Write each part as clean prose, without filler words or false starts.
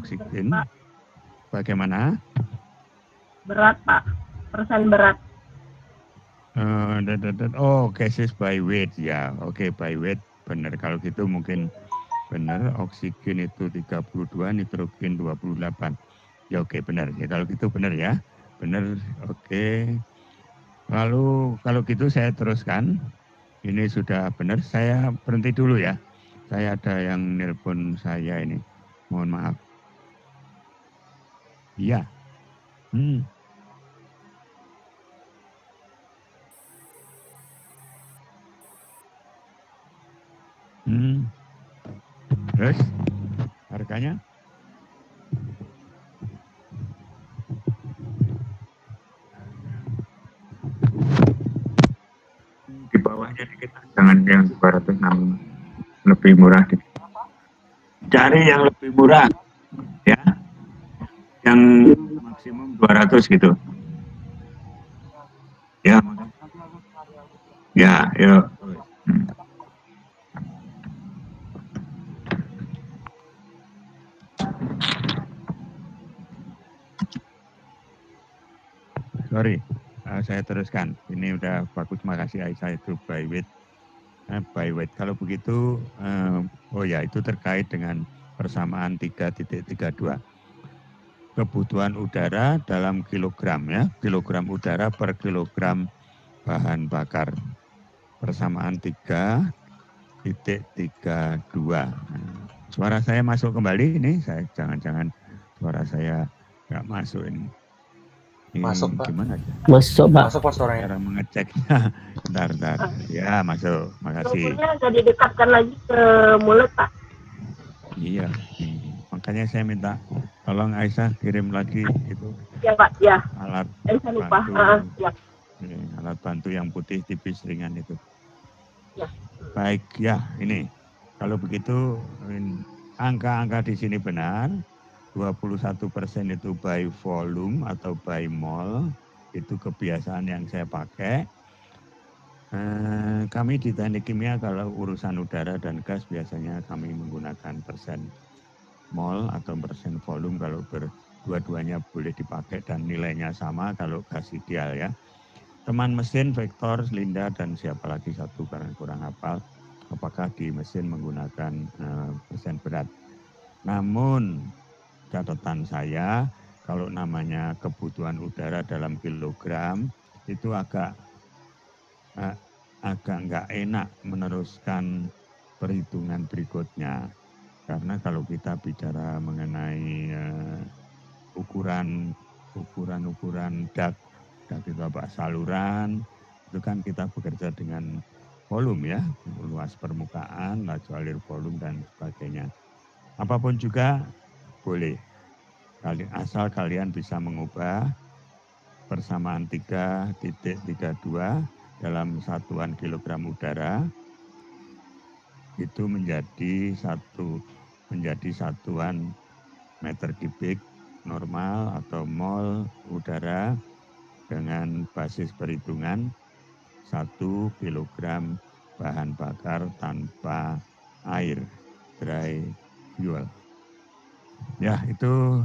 oksigen. Bagaimana? Berat, Pak. Persen berat. Oh, gases by weight ya. Oke, by weight benar. Kalau gitu mungkin benar. Oksigen itu 32, nitrogen 28. Ya oke, benar. Ya kalau gitu benar ya. Benar. Oke. Lalu kalau gitu saya teruskan. Ini sudah benar. Saya berhenti dulu ya. Saya ada yang nelpon saya ini. Mohon maaf. Iya. Hmm. Terus harganya? Di bawahnya dikit, jangan yang 206, lebih murah dikit. Cari yang lebih murah ya, yang maksimum 200 gitu ya. Ya, yuk. Sorry, saya teruskan. Ini udah bagus, makasih Aisyah. Itu by weight. By weight. Kalau begitu, oh ya, itu terkait dengan persamaan 3.32. Kebutuhan udara dalam kilogram ya, kilogram udara per kilogram bahan bakar. Persamaan 3.32. Suara saya masuk kembali ini, saya jangan-jangan suara saya nggak masuk ini. Masuk, Pak. Gimana? Masuk, Pak. Masuk, Pak, suaranya. Cara mengeceknya. Bentar. Ya, masuk. Makasih. Mikrofonnya agak didekatkan lagi ke mulut, Pak. Iya. Makanya saya minta tolong Aisyah kirim lagi itu. Ya, Pak. Ya. Alat Aisyah lupa. bantu. Ya. Alat bantu yang putih tipis ringan itu. Ya. Baik, ya ini. Kalau begitu angka-angka di sini benar. 21% itu by volume atau by mol. Itu kebiasaan yang saya pakai. Kami di teknik kimia kalau urusan udara dan gas biasanya kami menggunakan persen mol atau persen volume. Kalau dua-duanya boleh dipakai dan nilainya sama kalau gas ideal ya. Teman mesin, Vektor, Linda, dan siapa lagi satu karena kurang hafal. Apakah di mesin menggunakan persen berat. Namun catatan saya, kalau namanya kebutuhan udara dalam kilogram, itu agak nggak enak meneruskan perhitungan berikutnya. Karena kalau kita bicara mengenai ukuran dak itu apa, saluran, itu kan kita bekerja dengan volume ya, luas permukaan, laju alir volume dan sebagainya. Apapun juga boleh, asal kalian bisa mengubah persamaan 3.32 dalam satuan kilogram udara itu menjadi satuan meter kubik normal atau mol udara dengan basis perhitungan 1 kilogram bahan bakar tanpa air, dry fuel. Ya, itu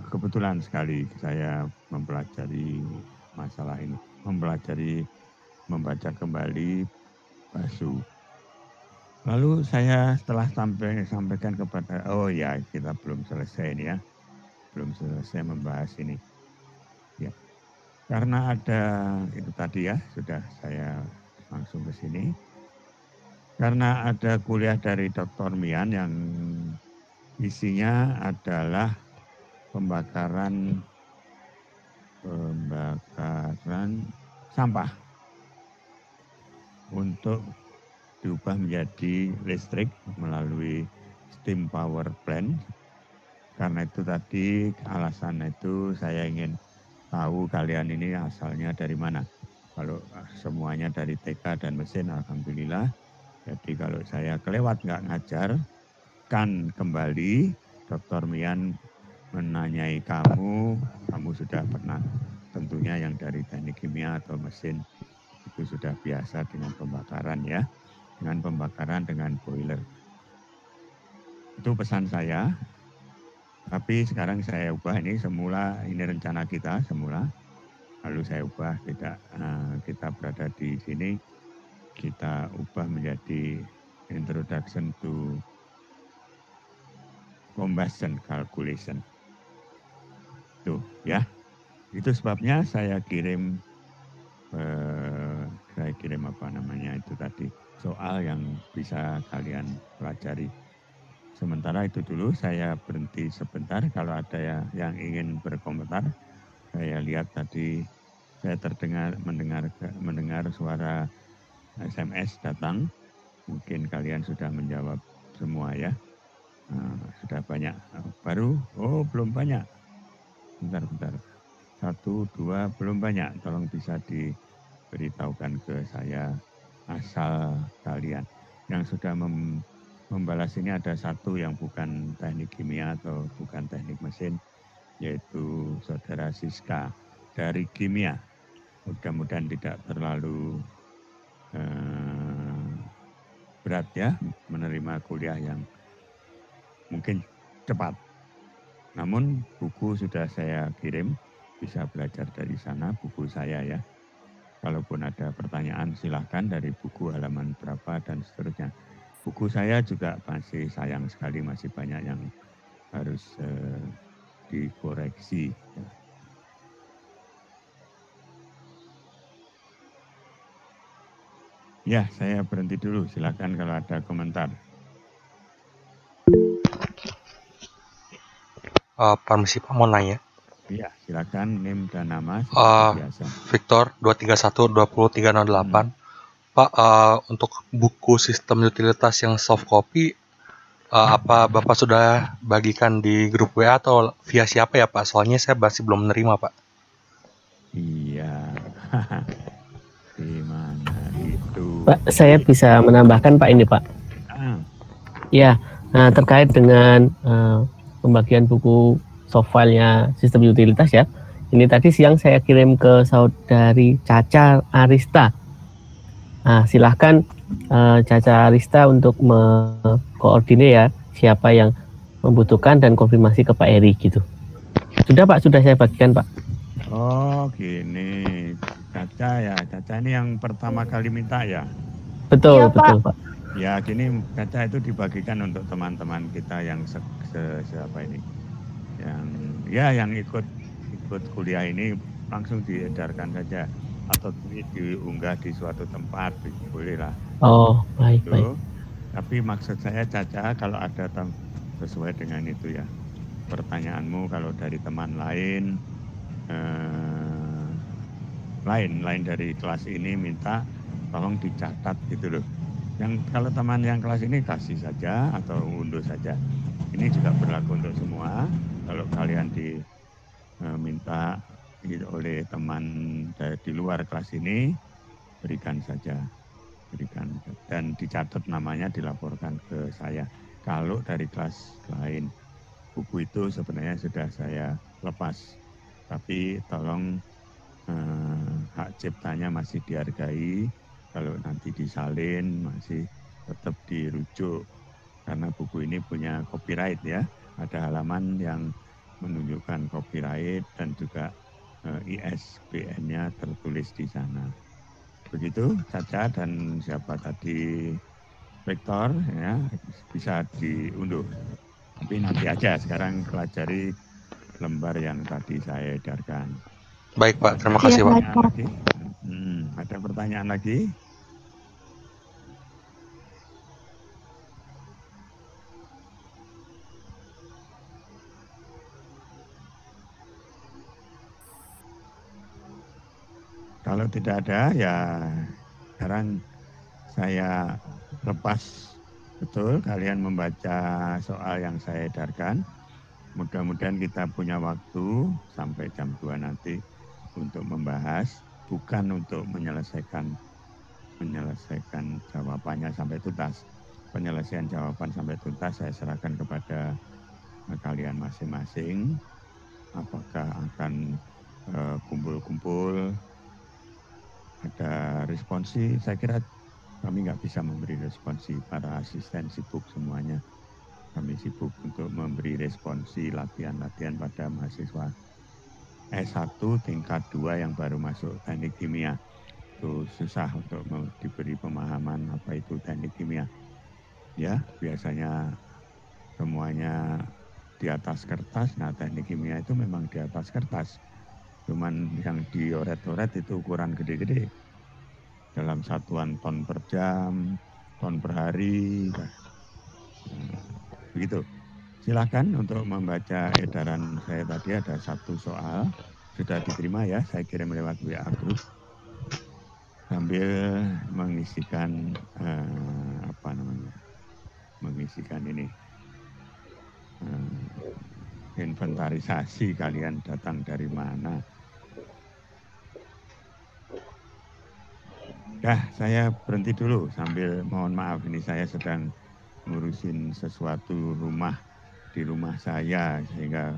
kebetulan sekali saya mempelajari masalah ini, membaca kembali Basu. Lalu saya setelah sampaikan kepada, oh ya kita belum selesai ini ya, belum selesai membahas ini. Ya, karena ada itu tadi ya, sudah saya langsung ke sini. Karena ada kuliah dari Dr. Mian yang isinya adalah pembakaran sampah untuk diubah menjadi listrik melalui steam power plant. Karena itu tadi alasan itu saya ingin tahu kalian ini asalnya dari mana. Kalau semuanya dari TK dan mesin, alhamdulillah. Jadi kalau saya kelewat nggak ngajar, kan kembali Dr. Mian menanyai kamu sudah pernah tentunya yang dari teknik kimia atau mesin itu sudah biasa dengan pembakaran ya, dengan pembakaran dengan boiler. Itu pesan saya. Tapi sekarang saya ubah ini semula, ini rencana kita semula. Lalu saya ubah kita berada di sini, kita ubah menjadi introduction to combustion calculation. Tuh ya, itu sebabnya saya kirim itu tadi soal yang bisa kalian pelajari. Sementara itu dulu saya berhenti sebentar, kalau ada yang ingin berkomentar. Saya lihat tadi saya mendengar suara SMS datang. Mungkin kalian sudah menjawab semua ya. Sudah banyak. Belum banyak. Bentar. 1, 2, belum banyak. Tolong bisa diberitahukan ke saya asal kalian. Yang sudah membalas ini ada satu yang bukan teknik kimia atau bukan teknik mesin, yaitu saudara Siska dari kimia. Mudah-mudahan tidak terlalu berat ya menerima kuliah yang mungkin cepat. Namun buku sudah saya kirim, bisa belajar dari sana, buku saya ya. Kalaupun ada pertanyaan silahkan dari buku halaman berapa dan seterusnya. Buku saya juga masih sayang sekali, masih banyak yang harus dikoreksi. Ya, saya berhenti dulu. Silakan kalau ada komentar. Permisi Pak, mau nanya. Iya, silakan NIM dan nama seperti biasa. Victor 231 20308. Pak, untuk buku sistem utilitas yang soft copy, apa Bapak sudah bagikan di grup WA atau via siapa ya Pak? Soalnya saya masih belum menerima Pak. Iya, di mana itu? Pak, saya bisa menambahkan Pak ini Pak. Ya, terkait dengan pembagian buku soft file-nya sistem utilitas ya. Ini tadi siang saya kirim ke saudari Caca Arista. Silahkan Caca Arista untuk mengkoordinir ya siapa yang membutuhkan dan konfirmasi ke Pak Eri gitu. Sudah Pak, sudah saya bagikan Pak. Oh gini, Caca ya, Caca ini yang pertama kali minta ya? Betul, ya, betul Pak. Ya gini, Caca itu dibagikan untuk teman-teman kita yang siapa ini, yang ikut kuliah ini langsung diedarkan saja atau diunggah di suatu tempat, boleh lah. Oh baik. Tapi maksud saya Caca, kalau ada sesuai dengan itu ya pertanyaanmu, kalau dari teman lain dari kelas ini minta tolong dicatat gitu loh. Yang kalau teman yang kelas ini kasih saja atau unduh saja. Ini juga berlaku untuk semua. Kalau kalian diminta oleh teman di luar kelas ini, berikan dan dicatat namanya, dilaporkan ke saya. Kalau dari kelas lain, buku itu sebenarnya sudah saya lepas, tapi tolong hak ciptanya masih dihargai. Kalau nanti disalin masih tetap dirujuk, karena buku ini punya copyright ya, ada halaman yang menunjukkan copyright dan juga ISBN-nya tertulis di sana. Begitu Caca dan siapa tadi, Victor ya, bisa diunduh. Tapi nanti aja, sekarang pelajari lembar yang tadi saya edarkan. Baik Pak, terima kasih Pak. Ada pertanyaan lagi? Kalau tidak ada ya sekarang saya lepas betul kalian membaca soal yang saya edarkan. Mudah-mudahan kita punya waktu sampai jam 2 nanti untuk membahas, bukan untuk menyelesaikan jawabannya sampai tuntas. Penyelesaian jawaban sampai tuntas saya serahkan kepada kalian masing-masing. Apakah akan kumpul-kumpul, ada responsi? Saya kira kami nggak bisa memberi responsi, para asisten sibuk semuanya. kami sibuk untuk memberi responsi latihan-latihan pada mahasiswa S1 tingkat 2 yang baru masuk teknik kimia. Itu susah untuk diberi pemahaman apa itu teknik kimia. Ya, biasanya semuanya di atas kertas. Nah, teknik kimia itu memang di atas kertas. Cuman yang dioret-oret itu ukuran gede-gede. Dalam satuan ton per jam, ton per hari. Nah, begitu. Silakan untuk membaca edaran saya tadi, ada satu soal. Sudah diterima ya, saya kirim lewat WA Group. Sambil mengisikan mengisikan ini inventarisasi kalian datang dari mana. Saya berhenti dulu sambil mohon maaf, ini saya sedang ngurusin sesuatu di rumah saya, sehingga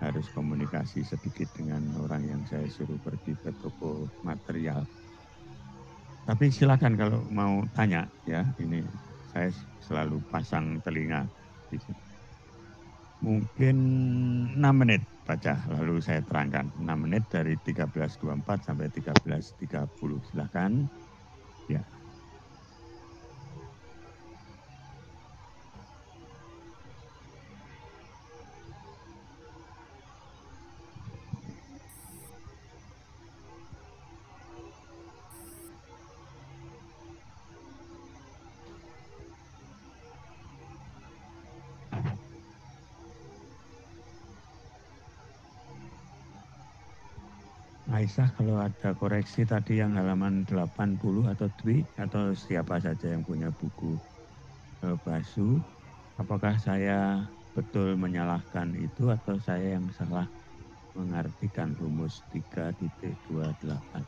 harus komunikasi sedikit dengan orang yang saya suruh pergi ke toko material. Tapi silakan kalau mau tanya ya, ini saya selalu pasang telinga di sini. Mungkin 6 menit baca, lalu saya terangkan. 6 menit dari 13.24 sampai 13.30. Silakan. Ya. Aisyah, kalau ada koreksi tadi yang halaman 80 atau Dwi atau siapa saja yang punya buku Basu, apakah saya betul menyalahkan itu atau saya yang salah mengartikan rumus 3.28?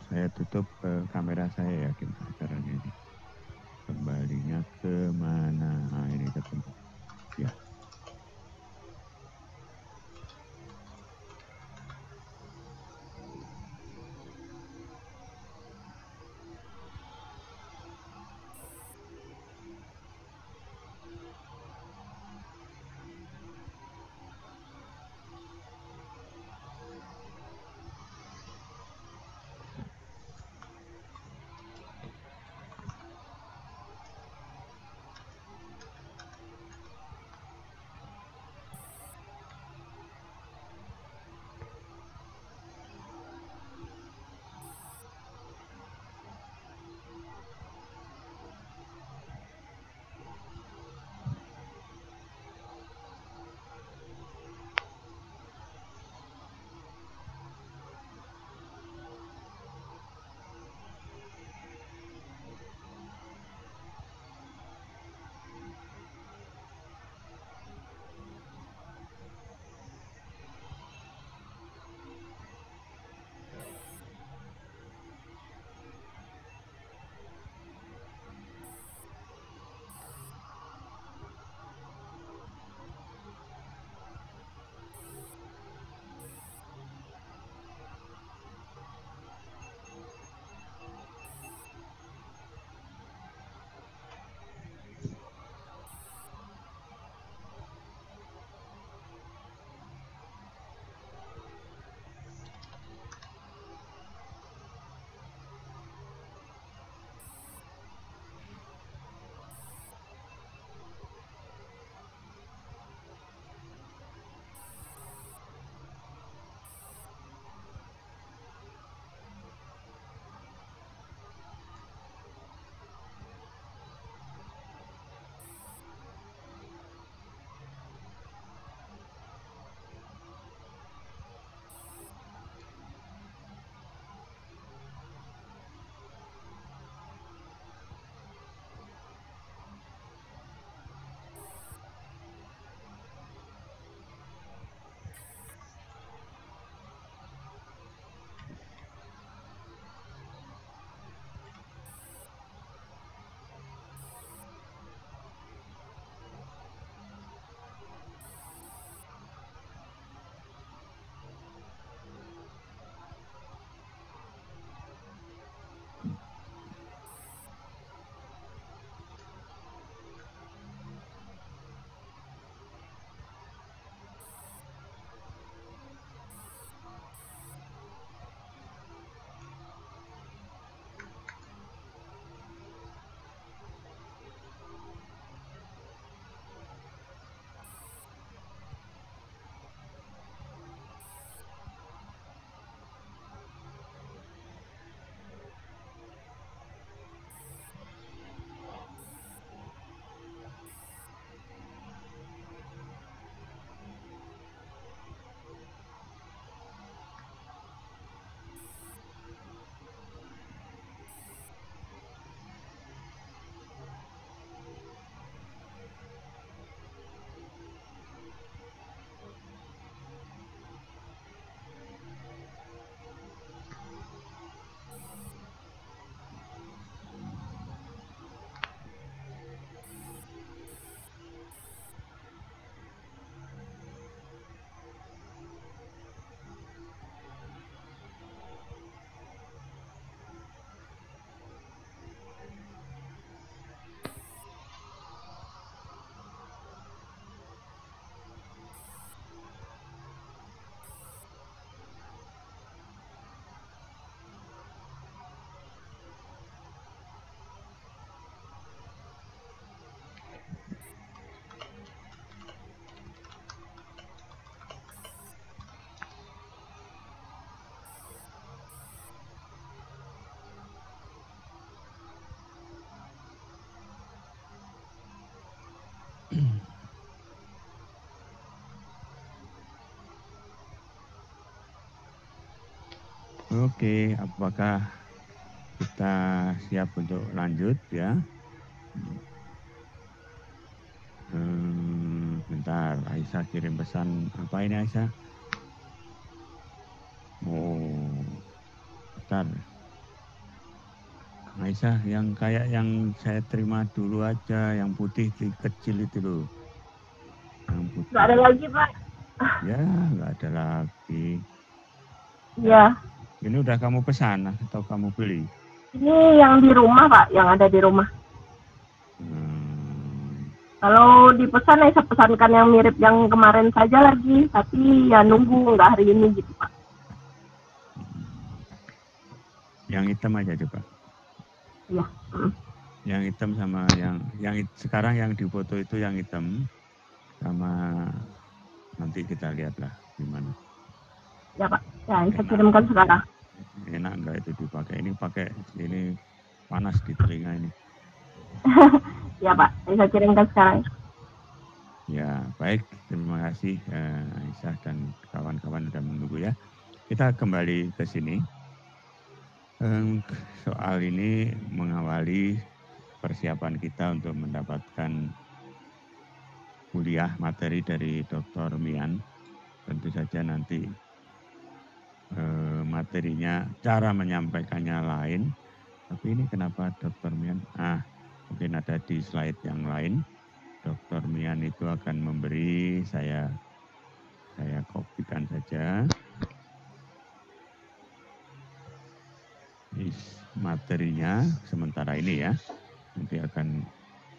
Saya tutup kamera saya, yakin acaranya ini. Kembalinya ke mana? Nah, ini ketemu. Ya. Oke, apakah kita siap untuk lanjut ya? Bentar, Aisyah kirim pesan. Apa ini Aisyah? Oh, bentar. Aisyah, yang kayak yang saya terima dulu aja, yang putih kecil itu loh. Yang putih. Nggak ada lagi, Pak. Ya, nggak ada lagi. Iya. Ini udah kamu pesan atau kamu beli? Ini yang di rumah, Pak, yang ada di rumah. Kalau dipesan, saya pesankan yang mirip yang kemarin saja lagi, tapi ya nunggu nggak hari ini gitu, Pak. Yang hitam aja coba. Iya. Yang hitam sama yang sekarang yang di foto itu yang hitam, sama nanti kita lihatlah gimana. Ya, Pak. Ya, saya kirimkan sekarang. Enak enggak itu dipakai? Ini panas di telinga ini. Ya, Pak. Saya kirimkan sekarang. Ya, baik. Terima kasih Aisyah dan kawan-kawan sudah menunggu ya. Kita kembali ke sini. Soal ini mengawali persiapan kita untuk mendapatkan kuliah materi dari Dr. Mian. Tentu saja nanti materinya, cara menyampaikannya lain. Tapi ini kenapa Dr. Mian? Mungkin ada di slide yang lain. Dr. Mian itu akan memberi, saya kopikan saja. Materinya sementara ini ya. Nanti akan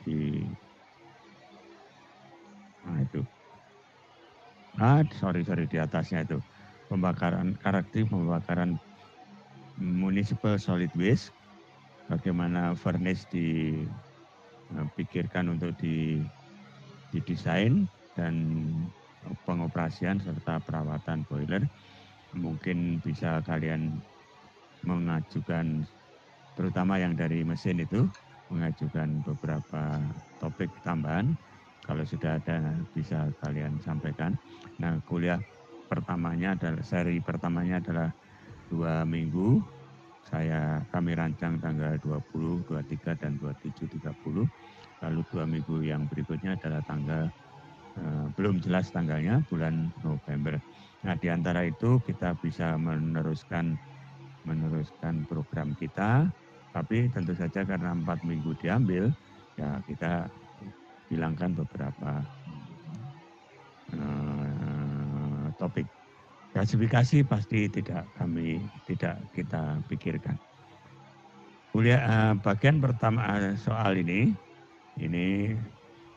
di atasnya itu. Pembakaran municipal solid waste. Bagaimana furnace dipikirkan untuk didesain dan pengoperasian serta perawatan boiler. Mungkin bisa kalian mengajukan, terutama yang dari mesin itu, mengajukan beberapa topik tambahan. Kalau sudah ada bisa kalian sampaikan. Nah, kuliah pertamanya adalah, seri pertamanya adalah 2 minggu. Kami rancang tanggal 20, 23, dan 27, 30. Lalu 2 minggu yang berikutnya adalah tanggal, belum jelas tanggalnya, bulan November. Nah, di antara itu kita bisa meneruskan program kita, tapi tentu saja karena 4 minggu diambil, ya kita hilangkan beberapa topik. Klasifikasi pasti tidak kita pikirkan. Kuliah bagian pertama soal ini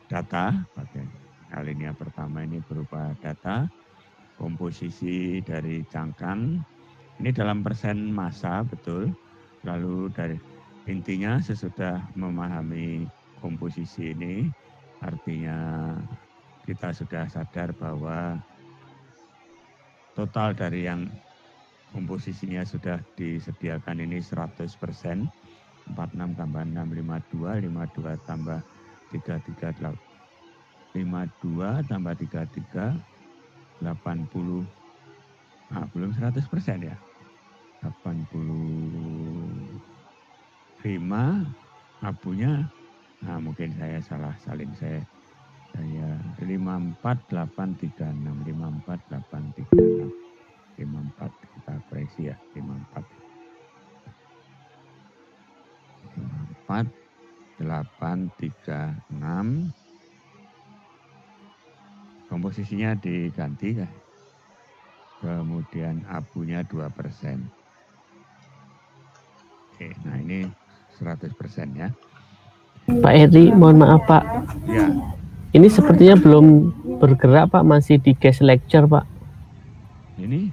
data, alinea pertama ini berupa data, komposisi dari cangkang, ini dalam persen massa betul. Lalu dari intinya sesudah memahami komposisi ini, artinya kita sudah sadar bahwa total dari yang komposisinya sudah disediakan ini 100%, 46 tambah 6, 52, 52 tambah 33, 52 tambah 33, 80, belum 100% ya. 85 abunya, mungkin saya salah salin, saya 54836, 54836, 54 kita koreksi ya, 54836. Komposisinya diganti kan. Kemudian abunya 2%. Oke, nah ini 100% ya. Pak Heri, mohon maaf Pak. Ya. Ini sepertinya belum bergerak Pak, masih di guest lecture Pak. Ini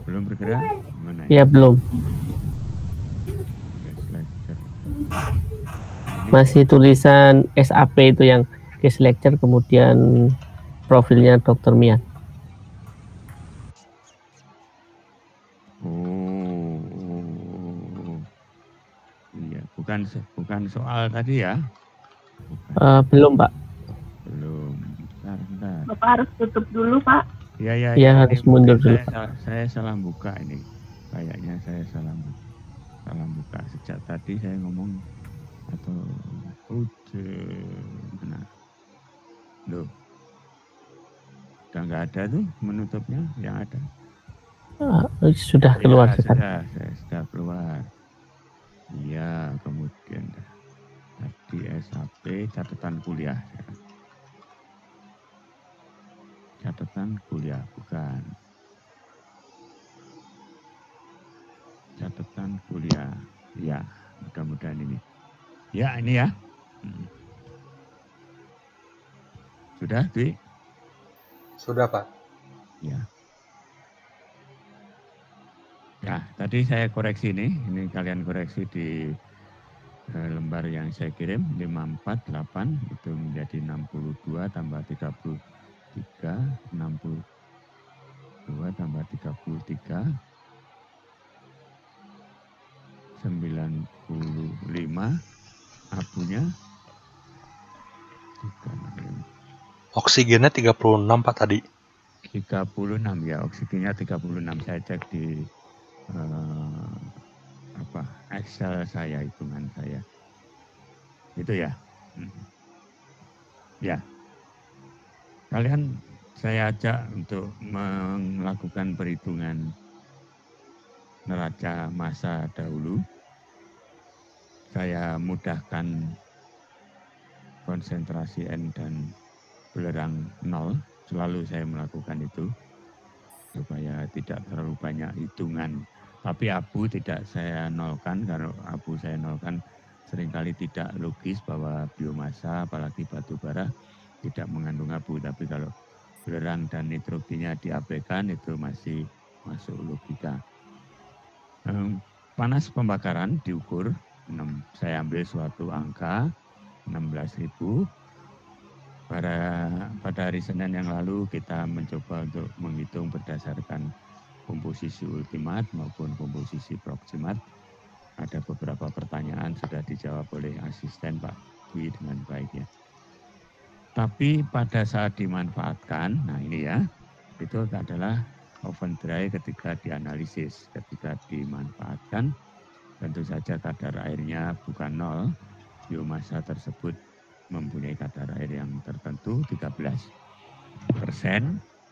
belum bergerak? Mana ya? Belum. Guest lecture. Masih tulisan SAP itu yang guest lecture, kemudian profilnya Dr. Mian. Iya, bukan soal tadi ya. Belum, Pak. Belum. Bentar. Bapak harus tutup dulu, Pak. Iya, harus mundur dulu. Saya salah buka ini. Kayaknya saya salah buka. Sejak tadi saya ngomong atau mana? Loh. Udah nggak ada tuh menutupnya, yang ada. Sudah keluar sekarang. Sudah keluar. Iya, kemudian tadi SAP catatan kuliah. Catatan kuliah, bukan. Catatan kuliah. Ya, mudah-mudahan ini. Ya, ini ya. Sudah, Dwi? Sudah, Pak. Ya. Ya, tadi saya koreksi ini kalian koreksi di lembar yang saya kirim 548 itu menjadi 62 tambah 33 62 tambah 33 95 abunya 36. Oksigennya 36 Pak tadi. 36 ya, oksigennya 36. Saya cek di Excel saya, hitungan saya. Itu ya. Ya. Kalian saya ajak untuk melakukan perhitungan neraca masa dahulu. Saya mudahkan konsentrasi N dan belerang 0. Selalu saya melakukan itu supaya tidak terlalu banyak hitungan. Tapi abu tidak saya nolkan, karena abu saya nolkan seringkali tidak logis bahwa biomasa apalagi batu bara tidak mengandung abu. Tapi kalau belerang dan nitrogennya diabaikan itu masih masuk logika. Panas pembakaran diukur, saya ambil suatu angka 16.000. Pada hari Senin yang lalu kita mencoba untuk menghitung berdasarkan komposisi ultimat maupun komposisi proksimat. Ada beberapa pertanyaan sudah dijawab oleh asisten Pak Dwi dengan baik ya. Tapi pada saat dimanfaatkan, nah ini ya, itu adalah oven dry ketika dianalisis. Ketika dimanfaatkan, tentu saja kadar airnya bukan 0, biomasa tersebut mempunyai kadar air yang tertentu 13%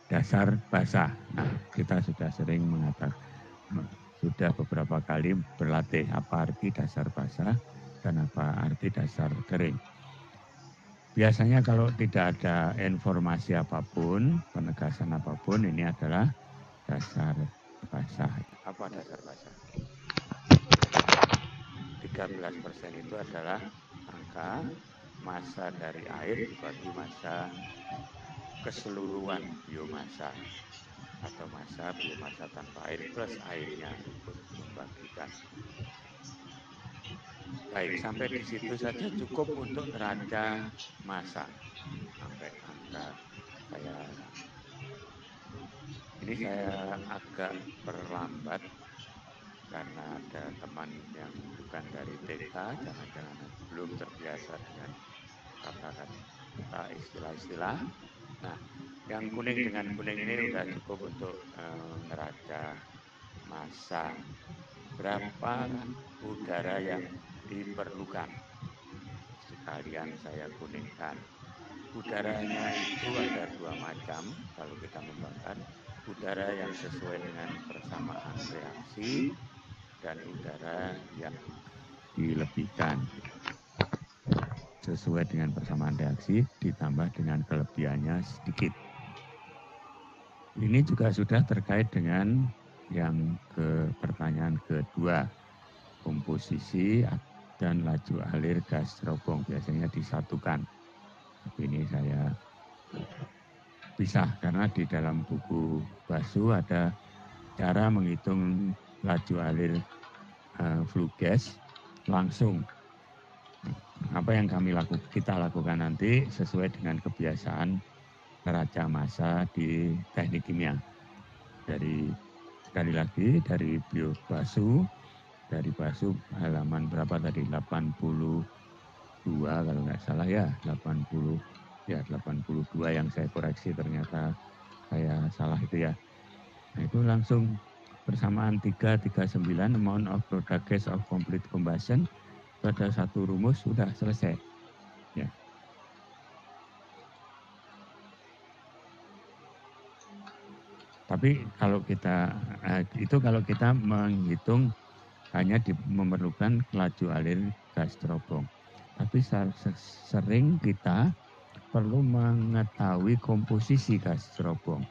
dasar basah. Nah, kita sudah sering mengatakan, sudah beberapa kali berlatih apa arti dasar basah dan apa arti dasar kering. Biasanya kalau tidak ada informasi apapun, penegasan apapun, ini adalah dasar basah. Apa dasar basah? 13% itu adalah angka massa dari air dibagi massa keseluruhan biomasa atau massa biomasa tanpa air plus airnya ikut membagikan. Baik, sampai di situ saja cukup untuk neraca massa. Sampai angka saya agak perlambat karena ada teman yang bukan dari TK, jangan-jangan belum terbiasa dengan kata-kata istilah-istilah. Nah, yang kuning dengan kuning ini sudah cukup untuk neraca massa. Berapa udara yang diperlukan? Sekalian saya kuningkan. Udaranya itu ada dua macam kalau kita membakar. Udara yang sesuai dengan persamaan reaksi dan udara yang dilebihkan. Sesuai dengan persamaan reaksi ditambah dengan kelebihannya sedikit. Ini juga sudah terkait dengan yang pertanyaan kedua, komposisi dan laju alir gas terobong biasanya disatukan. Tapi ini saya pisah karena di dalam buku Basu ada cara menghitung laju alir flue gas langsung. Apa yang kita lakukan nanti sesuai dengan kebiasaan neraca massa di teknik kimia. Sekali lagi dari Basu halaman berapa tadi? 86 kalau nggak salah ya, 82 yang saya koreksi, ternyata saya salah itu ya. Nah itu langsung bersamaan 339 amount of product gas of complete combustion, pada satu rumus sudah selesai ya. Tapi kalau kita kalau kita menghitung hanya memerlukan laju alir gas terobong. Tapi sering kita perlu mengetahui komposisi gas terobong.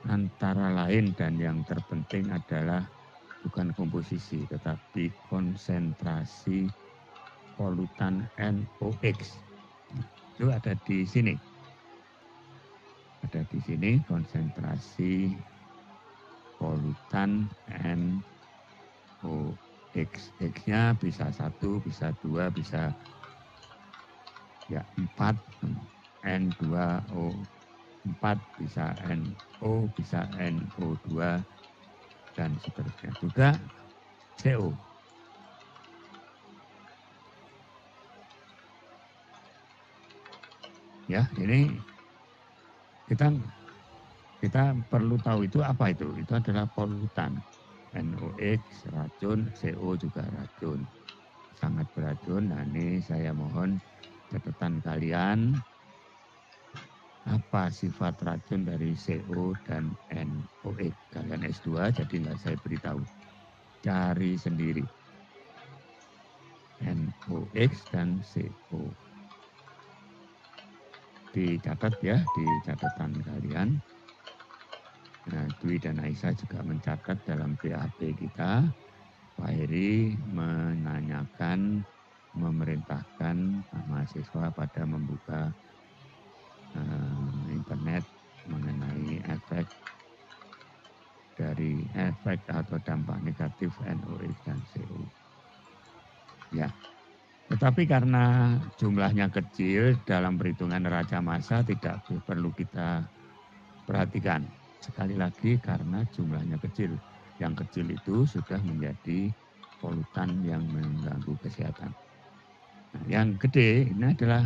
Antara lain dan yang terpenting adalah bukan komposisi tetapi konsentrasi polutan NOx. Itu ada di sini. Ada di sini konsentrasi polutan NOx. X-nya bisa 1, bisa 2, bisa ya 4, N2O 4, bisa NO, bisa NO2 dan seterusnya. Juga CO. Ya, ini kita perlu tahu itu apa itu. Itu adalah polutan. NOx racun, CO juga racun. Sangat beracun. Nah, ini saya mohon catatan kalian. Apa sifat racun dari CO dan NOx? Kalian S2 jadi nggak saya beritahu. Cari sendiri. NOx dan CO. Dicatat ya di catatan kalian. Nah, Dwi dan Aisyah juga mencatat dalam BAP kita. Pak Heri menanyakan, memerintahkan mahasiswa pada membuka internet mengenai efek atau dampak negatif NOx dan CO. Ya. Tetapi karena jumlahnya kecil dalam perhitungan neraca massa tidak perlu kita perhatikan. Sekali lagi karena jumlahnya kecil. Yang kecil itu sudah menjadi polutan yang mengganggu kesehatan. Nah, yang gede ini adalah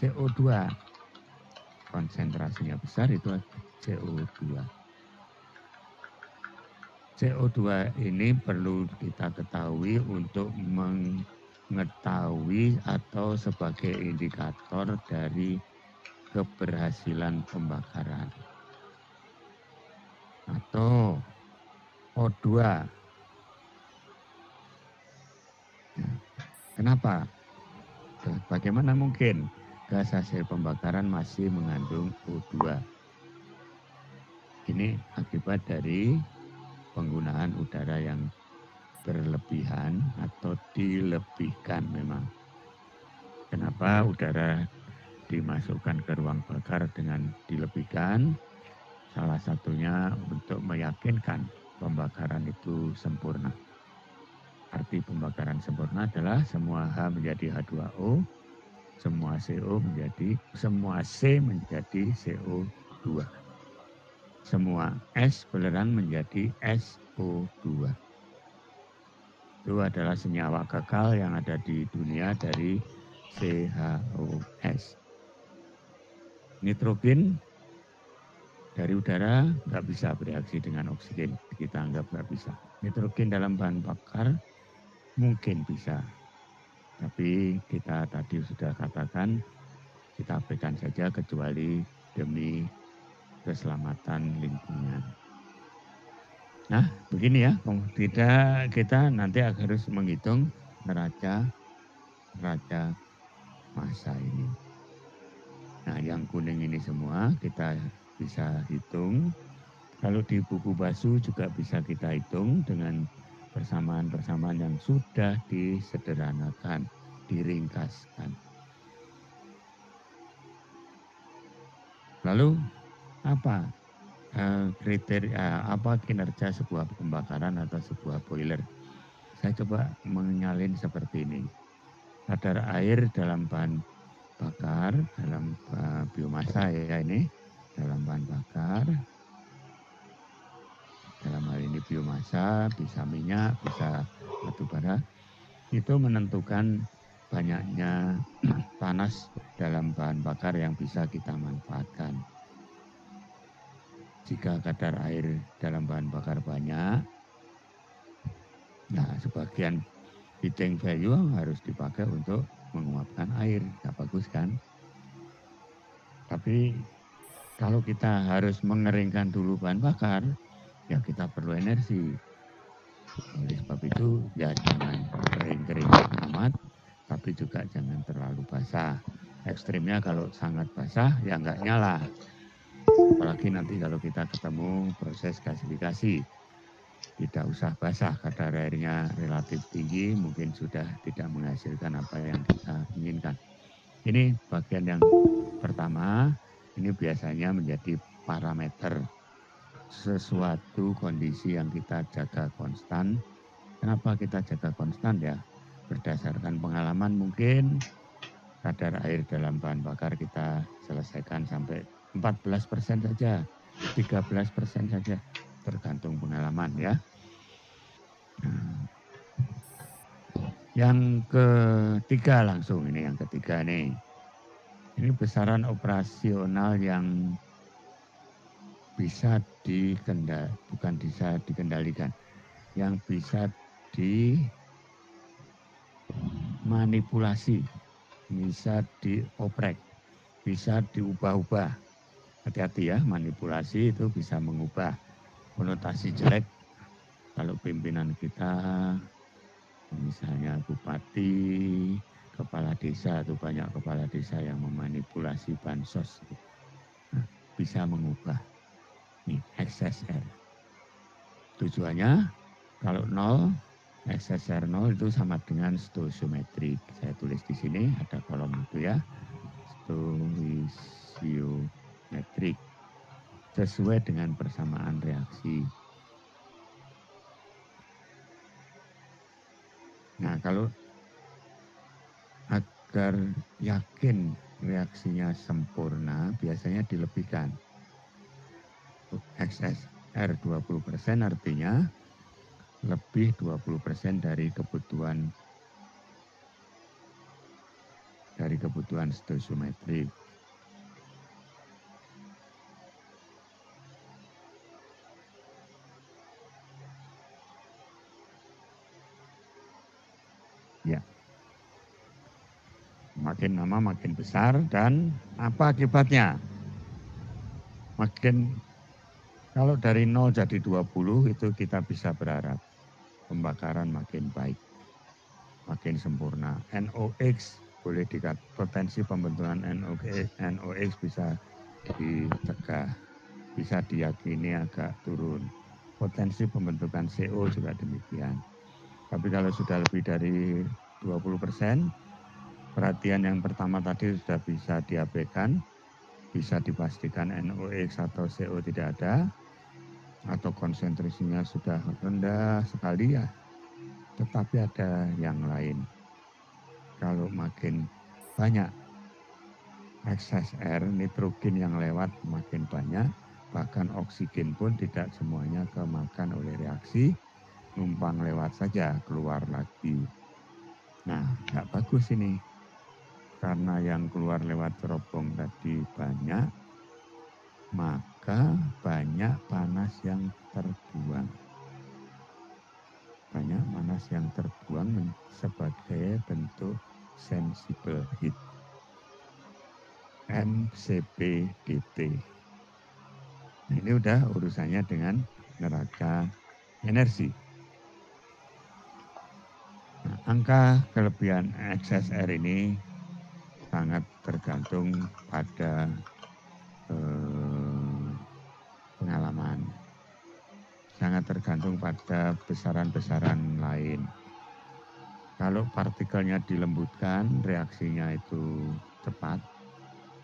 CO2. Konsentrasinya besar itu CO2. CO2 ini perlu kita ketahui untuk mengetahui atau sebagai indikator dari keberhasilan pembakaran. Atau O2. Nah, kenapa? Bagaimana mungkin gas hasil pembakaran masih mengandung O2? Ini akibat dari penggunaan udara yang berlebihan atau dilebihkan memang. Kenapa udara dimasukkan ke ruang bakar dengan dilebihkan? Salah satunya untuk meyakinkan pembakaran itu sempurna. Arti pembakaran sempurna adalah semua H menjadi H2O, semua C menjadi CO2. Semua S belerang menjadi SO2. Itu adalah senyawa kekal yang ada di dunia dari CHOS. Nitrogen dari udara nggak bisa bereaksi dengan oksigen. Kita anggap nggak bisa. Nitrogen dalam bahan bakar mungkin bisa. Tapi kita tadi sudah katakan, kita abaikan saja kecuali demi keselamatan lingkungan. Nah, begini ya, kita nanti harus menghitung neraca massa ini. Nah, yang kuning ini semua kita bisa hitung. Kalau di buku Basu juga bisa kita hitung dengan persamaan-persamaan yang sudah disederhanakan, diringkaskan. Lalu apa kinerja sebuah pembakaran atau sebuah boiler? Saya coba menyalin seperti ini. Kadar air dalam bahan bakar, dalam biomasa ya ini, dalam bahan bakar. Dalam hal ini biomasa, bisa minyak, bisa batu bara. itu menentukan banyaknya panas dalam bahan bakar yang bisa kita manfaatkan. Jika kadar air dalam bahan bakar banyak, nah sebagian heating value harus dipakai untuk menguapkan air, nggak bagus kan? Tapi kalau kita harus mengeringkan dulu bahan bakar, ya kita perlu energi. Oleh sebab itu ya jangan kering-kering amat, tapi juga jangan terlalu basah. Ekstrimnya kalau sangat basah ya nggak nyala. Apalagi nanti kalau kita ketemu proses gasifikasi, tidak usah basah, kadar airnya relatif tinggi, mungkin sudah tidak menghasilkan apa yang kita inginkan. Ini bagian yang pertama, ini biasanya menjadi parameter sesuatu kondisi yang kita jaga konstan. Kenapa kita jaga konstan ya? Berdasarkan pengalaman mungkin kadar air dalam bahan bakar kita selesaikan sampai 14% saja, 13% saja, tergantung pengalaman ya. Nah, yang ketiga langsung ini, yang ketiga nih. Ini besaran operasional yang bisa bukan bisa dikendalikan, yang bisa dimanipulasi, bisa dioprek, bisa diubah-ubah. Hati-hati ya, manipulasi itu bisa mengubah konotasi jelek. Kalau pimpinan kita, misalnya bupati, kepala desa, itu banyak kepala desa yang memanipulasi bansos, nah, bisa mengubah. Nih, XSR. Tujuannya kalau 0, XSR 0 itu sama dengan stoichiometrik. Saya tulis di sini ada kolom itu ya. Stoichiometrik. Sesuai dengan persamaan reaksi. Nah, kalau agar yakin reaksinya sempurna, biasanya dilebihkan. XSR 20% artinya lebih 20% dari kebutuhan stoichiometrik. Ya. Makin lama makin besar, dan apa akibatnya? Kalau dari 0 jadi 20 itu kita bisa berharap pembakaran makin baik, makin sempurna. NOx boleh potensi pembentukan NOx bisa dicegah, bisa diyakini agak turun. Potensi pembentukan CO juga demikian. Tapi kalau sudah lebih dari 20%, perhatian yang pertama tadi sudah bisa diabaikan, bisa dipastikan NOx atau CO tidak ada, atau konsentrasinya sudah rendah sekali ya, tetapi ada yang lain. Kalau makin banyak XSR, nitrogen yang lewat makin banyak, bahkan oksigen pun tidak semuanya kemakan oleh reaksi, numpang lewat saja, keluar lagi. Nah, nggak bagus ini. Karena yang keluar lewat cerobong tadi banyak, maka banyak panas yang terbuang. Banyak panas yang terbuang sebagai bentuk sensible heat. MCPDT. Ini udah urusannya dengan neraca energi. Nah, angka kelebihan XSR ini sangat tergantung pada pengalaman. Sangat tergantung pada besaran-besaran lain. Kalau partikelnya dilembutkan, reaksinya itu cepat,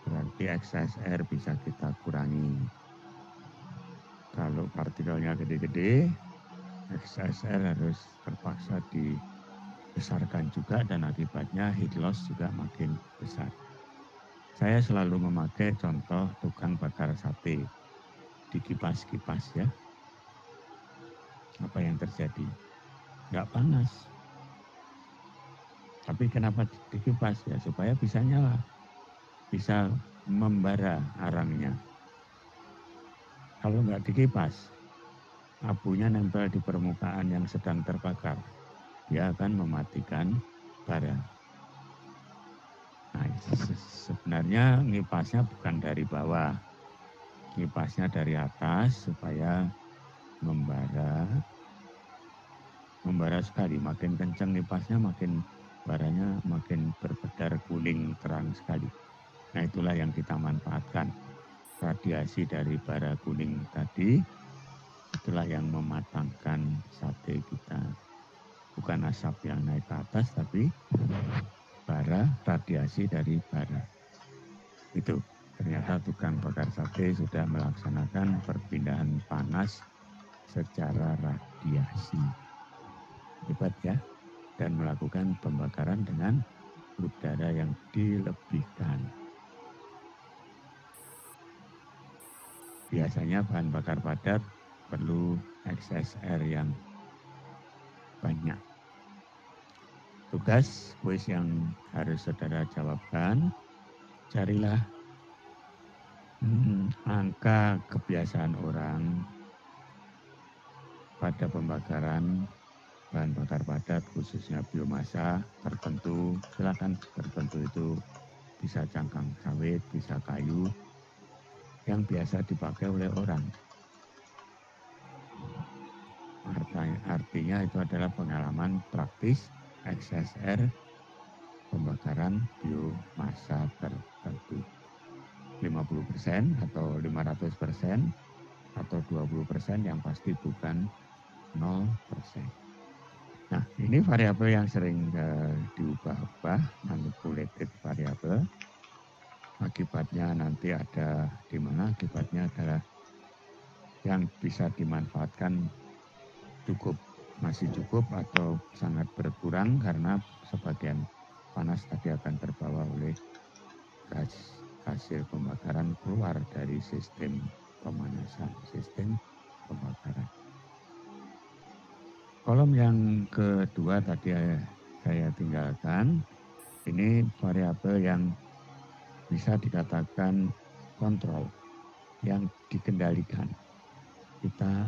berarti XSR bisa kita kurangi. Kalau partikelnya gede-gede, XSR harus terpaksa dibesarkan juga, dan akibatnya heat loss juga makin besar. Saya selalu memakai contoh tukang bakar sate, dikipas-kipas ya. Apa yang terjadi? Nggak panas. Tapi kenapa dikipas? Ya supaya bisa nyala, bisa membara arangnya. Kalau nggak dikipas, abunya nempel di permukaan yang sedang terbakar. Dia akan mematikan bara. Nah, sebenarnya ngipasnya bukan dari bawah, ngipasnya dari atas supaya membara sekali. Makin kencang ngipasnya, makin baranya makin berbedar kuning terang sekali. Nah, itulah yang kita manfaatkan. Radiasi dari bara kuning tadi, itulah yang mematangkan sate kita. Bukan asap yang naik ke atas, tapi bara, radiasi dari bara. Itu ternyata tukang bakar sate sudah melaksanakan perpindahan panas secara radiasi. Hebat ya. Dan melakukan pembakaran dengan udara yang dilebihkan. Biasanya bahan bakar padat perlu XSR yang banyak. Tugas kuis yang harus saudara jawabkan, carilah angka kebiasaan orang pada pembakaran bahan bakar padat, khususnya biomasa tertentu. Silakan, tertentu itu bisa cangkang sawit, bisa kayu yang biasa dipakai oleh orang. Artinya itu adalah pengalaman praktis XSR pembakaran biomasa tertentu. 50% atau 500% atau 20% yang pasti bukan 0%. Nah, ini variabel yang sering diubah-ubah, manipulated variabel. Akibatnya nanti ada di mana? Akibatnya adalah yang bisa dimanfaatkan cukup, masih cukup atau sangat berkurang karena sebagian panas tadi akan terbawa oleh gas hasil pembakaran keluar dari sistem pemanasan, sistem pembakaran. Kolom yang kedua tadi saya tinggalkan. Ini variabel yang bisa dikatakan kontrol, yang dikendalikan. Kita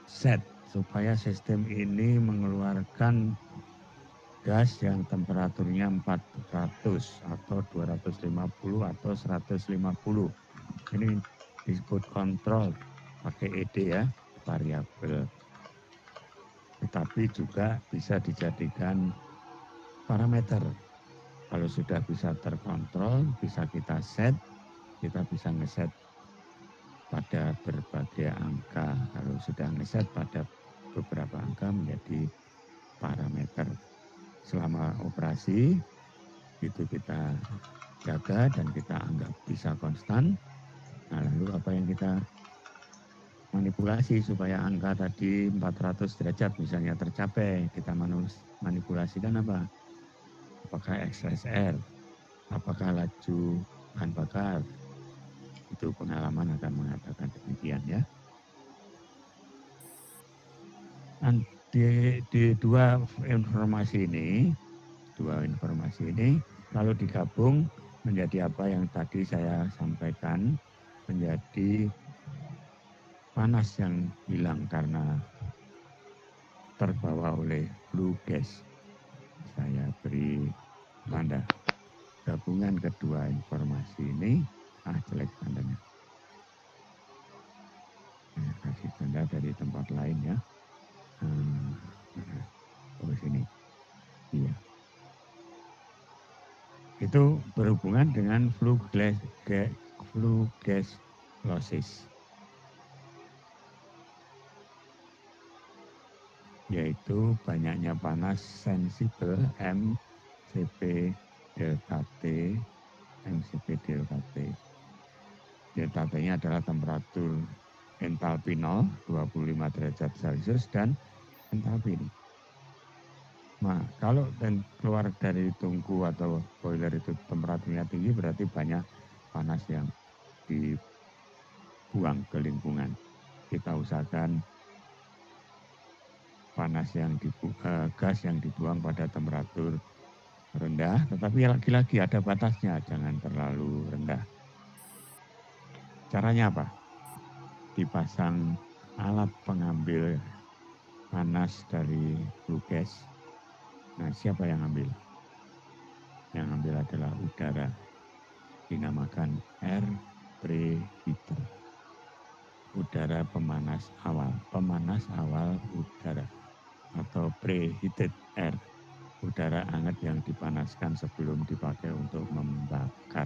set supaya sistem ini mengeluarkan gas yang temperaturnya 400 atau 250 atau 150. Ini disebut kontrol, pakai ED ya, variabel. Tetapi juga bisa dijadikan parameter. Kalau sudah bisa terkontrol, bisa kita set, kita bisa ngeset pada berbagai angka. Kalau sudah ngeset pada beberapa angka menjadi parameter. Selama operasi, itu kita jaga dan kita anggap bisa konstan. Nah, lalu apa yang kita manipulasi supaya angka tadi 400 derajat misalnya tercapai, kita manipulasikan apa? Apakah XSR, apakah laju bahan bakar? Itu pengalaman akan mengatakan demikian ya. Dan di dua informasi ini kalau digabung menjadi apa yang tadi saya sampaikan, menjadi panas yang hilang karena terbawa oleh flue gas. Saya beri tanda. Gabungan kedua informasi ini, jelek tandanya. Saya kasih tanda dari tempat lain ya. Sini. Iya. Itu berhubungan dengan flue gas losses. Yaitu banyaknya panas sensibel MCP delta T, MCP delta T. Delta T-nya adalah temperatur entalpi 0, 25 derajat Celcius dan entalpi ini. Nah, kalau keluar dari tungku atau boiler itu temperaturnya tinggi, berarti banyak panas yang dibuang ke lingkungan. Kita usahakan panas yang gas yang dibuang pada temperatur rendah, tetapi lagi-lagi ada batasnya, jangan terlalu rendah. Caranya apa? Dipasang alat pengambil panas dari flue gas. Nah, siapa yang ambil? Yang ambil adalah udara. Dinamakan air preheater. Udara pemanas awal udara atau preheated air. Udara hangat yang dipanaskan sebelum dipakai untuk membakar.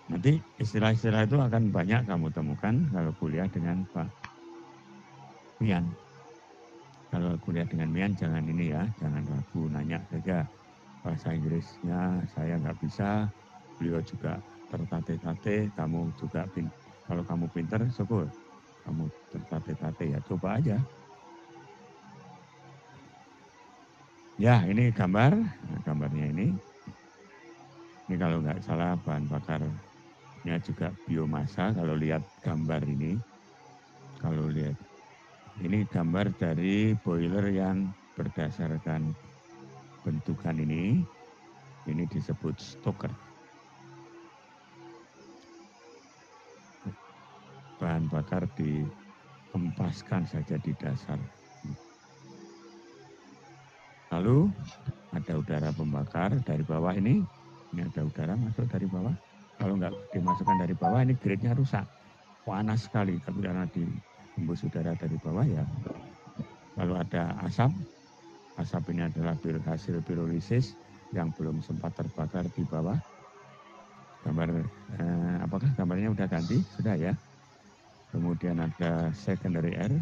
Nanti istilah-istilah itu akan banyak kamu temukan kalau kuliah dengan Pak Mian. Kalau kuliah dengan Mian jangan ini ya, jangan ragu, nanya saja. Bahasa Inggrisnya saya nggak bisa, beliau juga tertatih-tatih, kamu juga kalau kamu pinter syukur, kamu tertatih-tatih ya coba aja. Ya ini gambar, nah, gambarnya ini kalau nggak salah bahan bakarnya juga biomasa. Kalau lihat gambar ini, kalau lihat ini gambar dari boiler yang berdasarkan bentukan ini disebut stoker. Bahan bakar dihempaskan saja di dasar. Lalu ada udara pembakar dari bawah ini ada udara masuk dari bawah. Kalau nggak dimasukkan dari bawah ini grade-nya rusak. Panas sekali, tapi karena dihembus udara dari bawah ya. Lalu ada asap ini adalah hasil pirolisis yang belum sempat terbakar di bawah. Apakah gambarnya udah ganti? Sudah ya. Kemudian ada secondary air,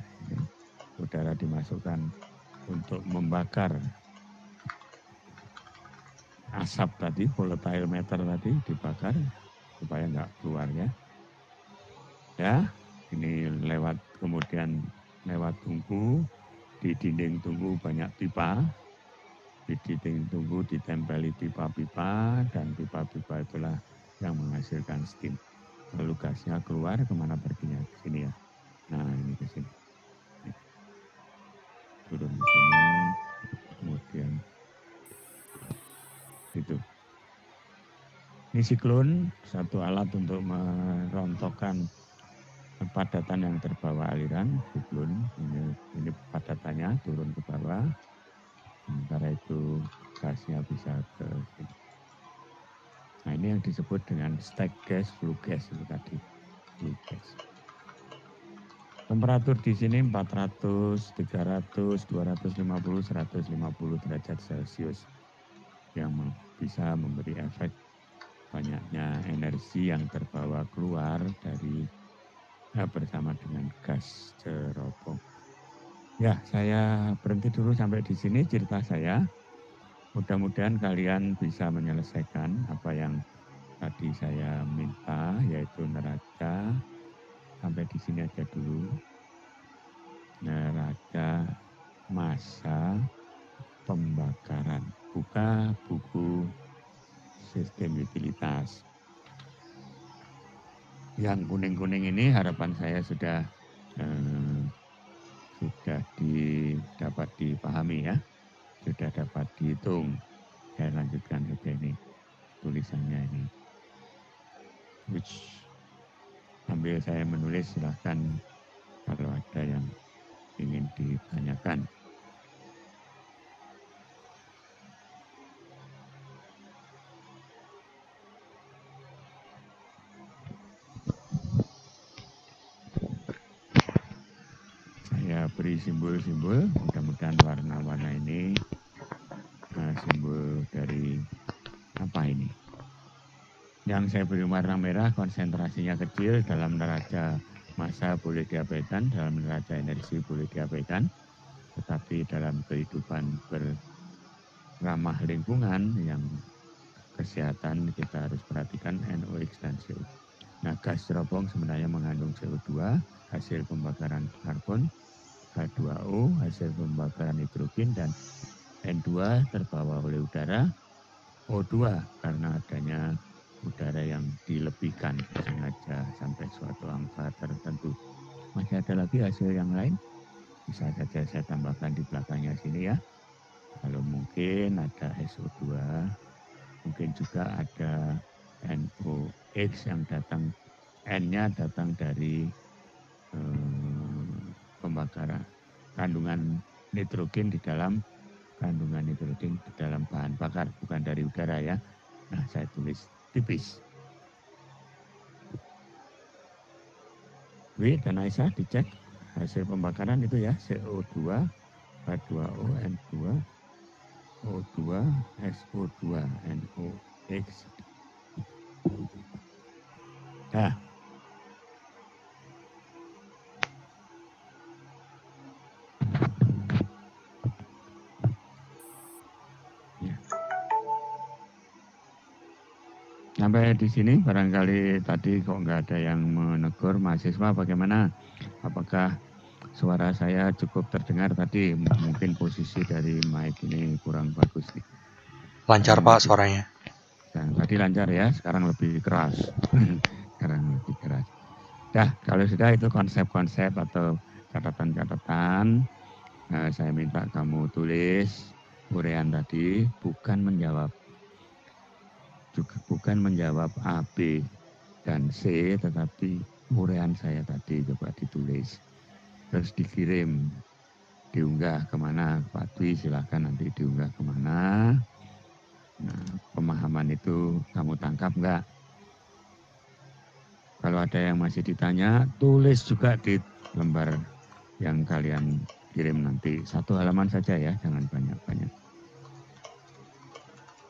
udara dimasukkan untuk membakar asap tadi, volatile matter tadi dibakar supaya nggak keluar ya. Ya, ini kemudian lewat tungku, di dinding tungku banyak pipa, di dinding tungku ditempeli pipa-pipa dan pipa-pipa itulah yang menghasilkan steam. Lalu gasnya keluar kemana perginya? Ke sini ya. Nah ini ke sini. Turun ke sini, kemudian itu. Ini siklon, satu alat untuk merontokkan padatan yang terbawa aliran. Siklon, ini padatannya turun ke bawah. Sementara itu gasnya bisa ke sini. Nah ini yang disebut dengan stack gas, flue gas itu tadi. Flue gas. Temperatur di sini 400, 300, 250, 150 derajat Celcius yang bisa memberi efek banyaknya energi yang terbawa keluar dari bersama dengan gas cerobong. Ya, saya berhenti dulu sampai di sini cerita saya. Mudah-mudahan kalian bisa menyelesaikan apa yang tadi saya minta, yaitu neraca. Sampai di sini aja dulu. Neraca massa pembakaran. Buka buku sistem utilitas. Yang kuning-kuning ini harapan saya sudah dapat dipahami ya. Sudah dapat dihitung. Saya lanjutkan saja ini tulisannya ini. Sambil saya menulis silahkan kalau ada yang ingin ditanyakan. Saya beri simbol-simbol, mudah-mudahan warna-warna ini simbol dari apa ini. Yang saya beri warna merah konsentrasinya kecil, dalam neraca massa boleh diabaikan, dalam neraca energi boleh diabaikan, tetapi dalam kehidupan beramah lingkungan yang kesehatan kita harus perhatikan NOx dan CO. Nah gas cerobong sebenarnya mengandung CO2 hasil pembakaran karbon, H2O hasil pembakaran hidrogen, dan N2 terbawa oleh udara, O2 karena adanya udara yang dilebihkan sengaja sampai suatu angka tertentu. Masih ada lagi hasil yang lain, bisa saja saya tambahkan di belakangnya sini ya. Kalau mungkin ada SO2, mungkin juga ada NOx yang datang, N-nya datang dari pembakaran kandungan nitrogen di dalam bahan bakar, bukan dari udara ya. Nah, saya tulis tipis. W dan Aisyah dicek hasil pembakaran itu ya, CO2, H2O, N2, O2, SO2, NOx. Nah, sampai di sini barangkali tadi kok nggak ada yang menegur mahasiswa bagaimana? Apakah suara saya cukup terdengar tadi? Mungkin posisi dari mic ini kurang bagus nih. Lancar Pak suaranya. Dan tadi lancar ya, sekarang lebih keras. Dah, kalau sudah itu konsep-konsep atau catatan-catatan, saya minta kamu tulis uraian tadi, bukan menjawab A, B, dan C, tetapi uraian saya tadi coba ditulis. Terus dikirim, diunggah kemana, Pak Dwi silahkan nanti diunggah kemana. Nah, pemahaman itu kamu tangkap enggak? Kalau ada yang masih ditanya, tulis juga di lembar yang kalian kirim nanti. 1 halaman saja ya, jangan banyak-banyak.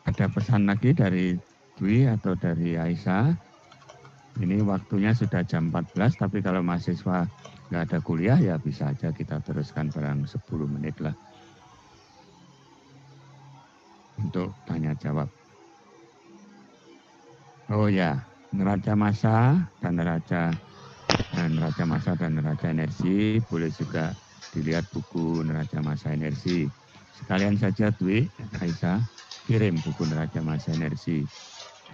Ada pesan lagi dari Dwi atau dari Aisyah. Ini waktunya sudah jam 14, tapi kalau mahasiswa nggak ada kuliah ya bisa aja kita teruskan barang 10 menit lah. Untuk tanya jawab. Oh ya, neraca massa dan neraca energi boleh juga dilihat buku neraca massa energi. Sekalian saja Dwi, Aisyah, kirim buku neraca massa energi,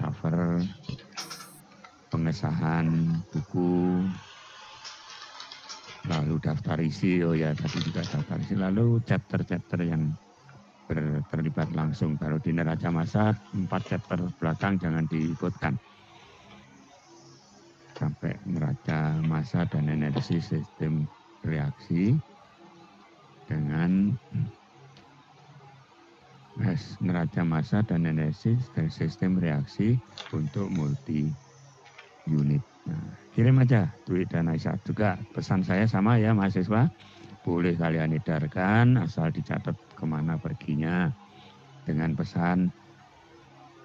cover, pengesahan buku, lalu daftar isi, oh ya tadi juga daftar isi, lalu chapter-chapter yang terlibat langsung. Kalau di neraca massa 4 chapter belakang jangan diikutkan. Sampai neraca massa dan energi sistem reaksi dengan neraca massa dan energi dan sistem reaksi untuk multi unit. Nah, kirim aja Dwi dan Aisyah. Juga pesan saya sama ya mahasiswa, boleh kalian edarkan asal dicatat kemana perginya, dengan pesan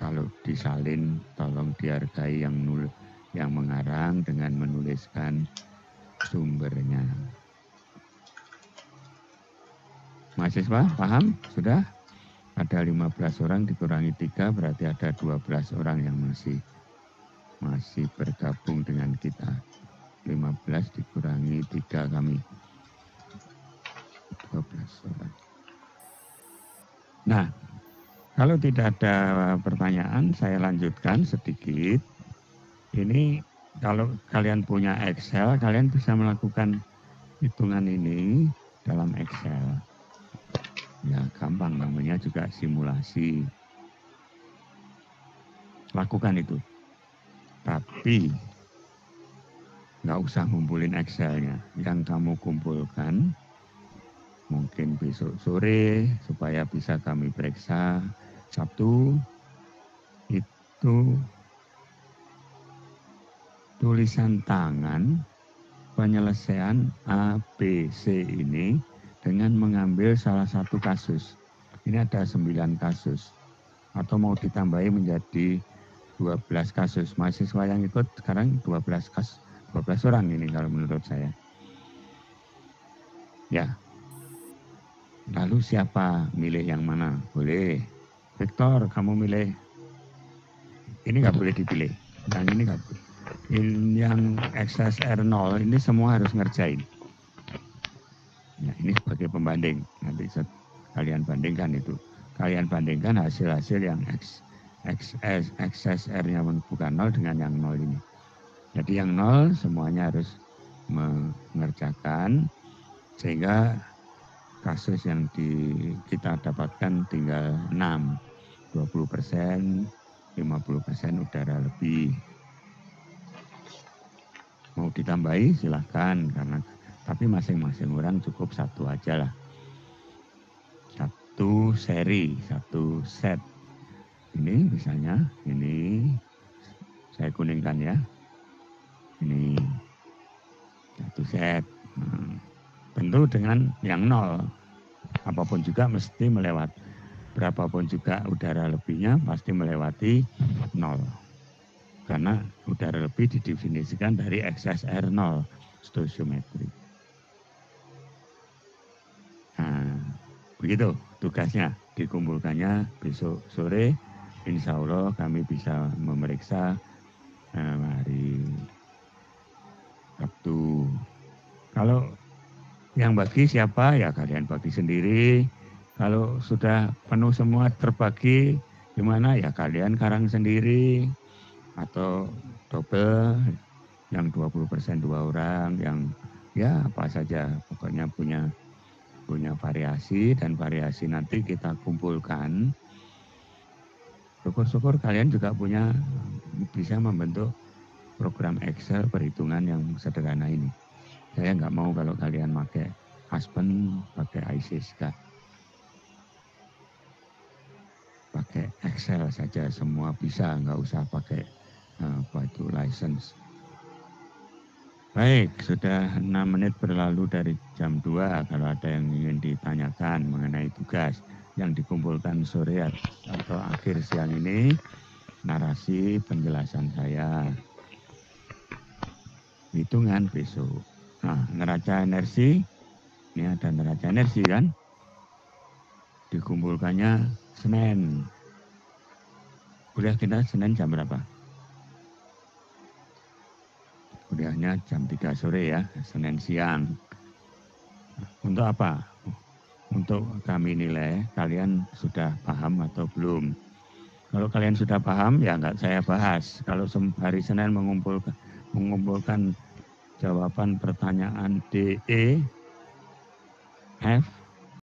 kalau disalin tolong dihargai yang mengarang dengan menuliskan sumbernya. Mahasiswa paham? Sudah? Ada 15 orang dikurangi 3 berarti ada 12 orang yang masih bergabung dengan kita. 15 dikurangi 3 kami. 12 orang. Nah, kalau tidak ada pertanyaan, saya lanjutkan sedikit. Ini kalau kalian punya Excel, kalian bisa melakukan hitungan ini dalam Excel. Ya gampang, namanya juga simulasi. Lakukan itu. Tapi nggak usah ngumpulin Excelnya. Yang kamu kumpulkan mungkin besok sore supaya bisa kami periksa. Sabtu itu tulisan tangan penyelesaian A, B, C ini dengan mengambil salah satu kasus. Ini ada 9 kasus. Atau mau ditambahi menjadi 12 kasus. Mahasiswa yang ikut sekarang 12 orang ini kalau menurut saya. Ya. Lalu siapa milih yang mana? Boleh. Victor, kamu milih. Ini nggak boleh dipilih. Yang ini nggak boleh. Yang XSR 0 ini semua harus ngerjain. Ya, ini sebagai pembanding. Nanti kalian bandingkan itu. Kalian bandingkan hasil-hasil yang XSR-nya bukan 0 dengan yang 0 ini. Jadi yang 0 semuanya harus mengerjakan sehingga kasus yang kita dapatkan tinggal 6, 20%, 50% udara lebih. Mau ditambahi silahkan, tapi masing-masing orang cukup satu aja lah. Satu seri, satu set. Ini misalnya, ini saya kuningkan ya. Ini satu set. Tentu dengan yang 0. Apapun juga mesti melewati. Berapapun juga udara lebihnya pasti melewati 0. Karena udara lebih didefinisikan dari excess air 0, stoichiometry. Nah, begitu tugasnya, dikumpulkannya besok sore, insya Allah kami bisa memeriksa hari Sabtu. Kalau yang bagi siapa ya kalian bagi sendiri. Kalau sudah penuh semua terbagi gimana ya kalian karang sendiri. Atau double yang 20% 2 orang, yang ya apa saja pokoknya punya variasi, dan variasi nanti kita kumpulkan. Syukur-syukur kalian juga bisa membentuk program Excel perhitungan yang sederhana ini. Saya nggak mau kalau kalian pakai Aspen, pakai ISISCA. Pakai Excel saja semua bisa, nggak usah pakai license. Baik, sudah 6 menit berlalu dari jam 2. Kalau ada yang ingin ditanyakan mengenai tugas yang dikumpulkan sore atau akhir siang ini, narasi penjelasan saya. Hitungan besok. Nah, neraca energi, ini ada neraca energi kan? Dikumpulkannya Senin. Kuliah kita Senin jam berapa? Kuliahnya jam 3 sore ya, Senin siang. Untuk apa? Untuk kami nilai kalian sudah paham atau belum. Kalau kalian sudah paham ya nggak saya bahas. Kalau hari Senin mengumpulkan jawaban pertanyaan D, E, F,